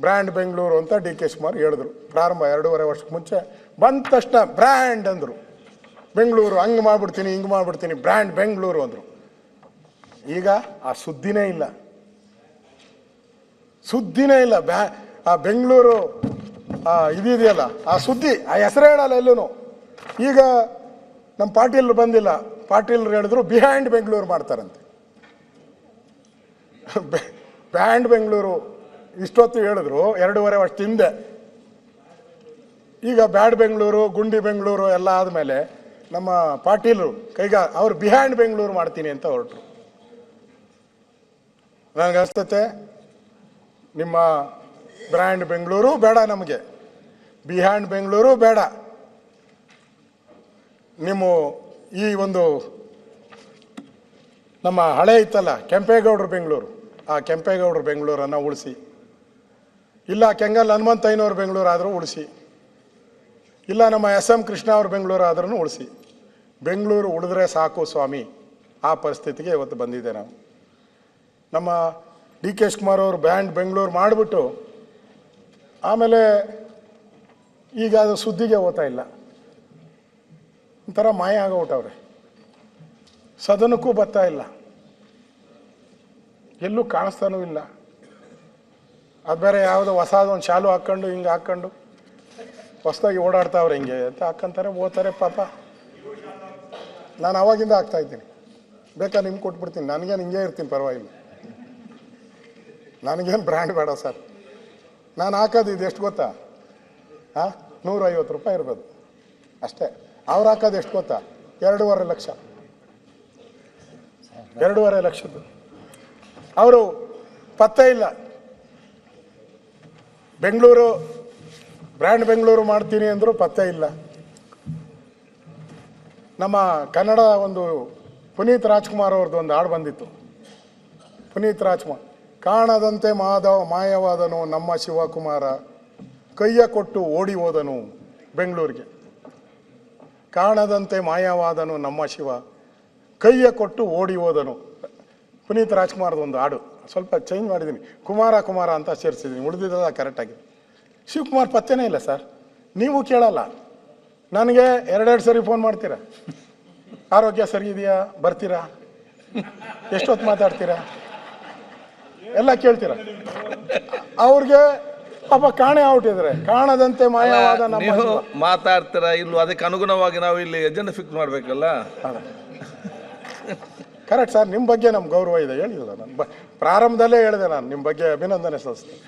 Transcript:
Brand Bengaluru ಅಂತ D K Shivakumar ಹೇಳಿದ್ರು. ಪ್ರಾರಂಭ 2.5 ವರ್ಷಕ್ಕೆ ಮುಂಚೆ ಬಂದ ತಕ್ಷಣ ಬ್ರ್ಯಾಂಡ್ ಅಂದರು. ಬೆಂಗಳೂರು ಹಂಗೆ ಮಾಡ್ಬಿಡ್ತೀನಿ ಹಿಂಗೆ ಮಾಡ್ಬಿಡ್ತೀನಿ ಬ್ರ್ಯಾಂಡ್ ಬೆಂಗಳೂರು ಅಂದರು. ಈಗ ಆ ಸುದ್ದಿನೇ ಇಲ್ಲ, ಸುದ್ದಿನೇ ಇಲ್ಲ. ಆ ಬೆಂಗಳೂರು ಇದೆಯಲ್ಲ ಆ ಸುದ್ದಿ, ಆ ಹೆಸರೇ ಹೇಳಲ್ಲ ಎಲ್ಲೂ. ಈಗ ನಮ್ಮ ಪಾಟೀಲ್ ಬಂದಿಲ್ಲ, ಪಾಟೀಲ್ ಹೇಳಿದ್ರು ಬಿಹೈಂಡ್ ಬೆಂಗಳೂರು ಮಾಡ್ತಾರಂತೆ. ಬ್ರ್ಯಾಂಡ್ ಬೆಂಗಳೂರು ಇಷ್ಟೊತ್ತು ಹೇಳಿದ್ರು 2.5 ವರ್ಷ ಹಿಂದೆ. ಈಗ ಬ್ಯಾಡ್ ಬೆಂಗಳೂರು ಗುಂಡಿ ಬೆಂಗಳೂರು ಎಲ್ಲ ಆದಮೇಲೆ ನಮ್ಮ ಪಾಟೀಲರು ಅವ್ರು ಬಿಹೈಂಡ್ ಬೆಂಗಳೂರು ಮಾಡ್ತೀನಿ ಅಂತ ಹೊರಟರು. ನನಗನ್ಸ್ತತೆ ನಿಮ್ಮ ಬ್ರ್ಯಾಂಡ್ ಬೆಂಗಳೂರು ಬೇಡ, ನಮಗೆ ಬಿಹೈಂಡ್ ಬೆಂಗಳೂರು ಬೇಡ. ನಿಮ್ಮ ಈ ಒಂದು ನಮ್ಮ ಹಳೆ ಇತ್ತಲ್ಲ ಕೆಂಪೇಗೌಡರು ಬೆಂಗಳೂರು, ಆ ಕೆಂಪೇಗೌಡರು ಬೆಂಗಳೂರನ್ನು ಉಳಿಸಿ, ಇಲ್ಲ ಕೆಂಗಲ್ ಹನುಮಂತಯ್ಯನವ್ರ ಬೆಂಗಳೂರು ಆದರೂ ಉಳಿಸಿ, ಇಲ್ಲ ನಮ್ಮ SM ಕೃಷ್ಣ ಅವ್ರ ಬೆಂಗಳೂರು ಆದ್ರೂ ಉಳಿಸಿ. ಬೆಂಗಳೂರು ಉಳಿದ್ರೆ ಸಾಕು ಸ್ವಾಮಿ, ಆ ಪರಿಸ್ಥಿತಿಗೆ ಇವತ್ತು ಬಂದಿದೆ. ನಾವು ನಮ್ಮ ಡಿ ಕೆ ಶಿವಕುಮಾರ್ ಅವರು ಬ್ರ್ಯಾಂಡ್ ಬೆಂಗಳೂರು ಮಾಡಿಬಿಟ್ಟು ಆಮೇಲೆ ಈಗ ಅದು ಸುದ್ದಿಗೆ ಹೋಗ್ತಾ ಇಲ್ಲ, ಒಂಥರ ಮಾಯ ಆಗೋಗ್ಬಿಟ್ಟವ್ರೆ. ಸದನಕ್ಕೂ ಬರ್ತಾ ಇಲ್ಲ, ಎಲ್ಲೂ ಕಾಣಿಸ್ತಾನೂ ಇಲ್ಲ. ಅದು ಬೇರೆ ಯಾವುದೋ ಹೊಸದೊಂದು ಶಾಲು ಹಾಕ್ಕೊಂಡು ಹಿಂಗೆ ಹಾಕ್ಕೊಂಡು ಹೊಸದಾಗಿ ಓಡಾಡ್ತಾವ್ರೆ ಹಿಂಗೆ ಅಂತ ಹಾಕ್ಕಂತಾರೆ, ಓದ್ತಾರೆ ಪಾಪ. ನಾನು ಅವಾಗಿಂದ ಆಗ್ತಾ ಇದ್ದೀನಿ, ಬೇಕಾದ್ರೆ ನಿಮ್ಗೆ ಕೊಟ್ಬಿಡ್ತೀನಿ, ನನಗೇನು ಹಿಂಗೆ ಇರ್ತೀನಿ ಪರವಾಗಿಲ್ಲ, ನನಗೇನು ಬ್ರ್ಯಾಂಡ್ ಬೇಡ ಸರ್. ನಾನು ಹಾಕೋದು ಇದು ಎಷ್ಟು ಗೊತ್ತಾ, 150 ರೂಪಾಯಿ ಇರ್ಬೋದು ಅಷ್ಟೇ. ಅವ್ರು ಹಾಕೋದು ಎಷ್ಟು ಗೊತ್ತಾ, 2.5 ಲಕ್ಷ, 2.5 ಲಕ್ಷದ್ದು. ಅವರು ಪತ್ತೆ ಇಲ್ಲ. ಬೆಂಗಳೂರು ಬ್ರ್ಯಾಂಡ್ ಬೆಂಗಳೂರು ಮಾಡ್ತೀನಿ ಅಂದರು, ಪತ್ತೆ ಇಲ್ಲ. ನಮ್ಮ ಕನ್ನಡ ಒಂದು ಪುನೀತ್ ರಾಜ್ಕುಮಾರ್ ಅವ್ರದ್ದು ಒಂದು ಹಾಡು ಬಂದಿತ್ತು. ಪುನೀತ್ ರಾಜ್ಕುಮಾರ್, ಕಾಣದಂತೆ ಮಾಯವಾದನು ನಮ್ಮ ಶಿವಕುಮಾರ, ಕೈಯ ಕೊಟ್ಟು ಓಡಿ ಹೋದನು ಬೆಂಗಳೂರಿಗೆ. ಕಾಣದಂತೆ ಮಾಯವಾದನು ನಮ್ಮ ಶಿವ, ಕೈಯ ಕೊಟ್ಟು ಓಡಿ ಹೋದನು. ಪುನೀತ್ ರಾಜ್ಕುಮಾರ್ದು ಒಂದು ಹಾಡು, ಸ್ವಲ್ಪ ಚೇಂಜ್ ಮಾಡಿದ್ದೀನಿ, ಕುಮಾರ ಅಂತ ಸೇರಿಸಿದ್ದೀನಿ, ಉಳಿದಿದ್ದಲ್ಲ ಕರೆಕ್ಟಾಗಿ. ಶಿವಕುಮಾರ್ ಪತ್ತೆನೇ ಇಲ್ಲ ಸರ್. ನೀವು ಕೇಳಲ್ಲ, ನನಗೆ 2 ಸರಿ ಫೋನ್ ಮಾಡ್ತೀರಾ, ಆರೋಗ್ಯ ಸರಿ ಇದೆಯಾ, ಬರ್ತೀರಾ, ಎಷ್ಟೊತ್ತು ಮಾತಾಡ್ತೀರಾ ಎಲ್ಲ ಕೇಳ್ತೀರಾ. ಅವ್ರಿಗೆ ಪಾಪ ಕಾಣೆ ಆಗ್ಬಿಟ್ಟಿದ್ರೆ, ಕಾಣದಂತೆ ಮಾಯವಾದ ನಮ್ಮ ಮಾತಾಡ್ತೀರಾ ಇಲ್ವೋ ಅದಕ್ಕೆ ಅನುಗುಣವಾಗಿ ನಾವು ಇಲ್ಲಿ ಎಜೆಂಡಾ ಫಿಕ್ಸ್ ಮಾಡಬೇಕಲ್ಲ. ಕರೆಕ್ಟ್ ಸರ್, ನಿಮ್ಮ ಬಗ್ಗೆ ನಮ್ಗೆ ಗೌರವ ಇದೆ, ಹೇಳಿಲ್ಲ ನಾನು ಪ್ರಾರಂಭದಲ್ಲೇ ಹೇಳಿದೆ, ನಾನು ನಿಮ್ಮ ಬಗ್ಗೆ ಅಭಿನಂದನೆ ಸಲ್ಲಿಸ್ತೀನಿ.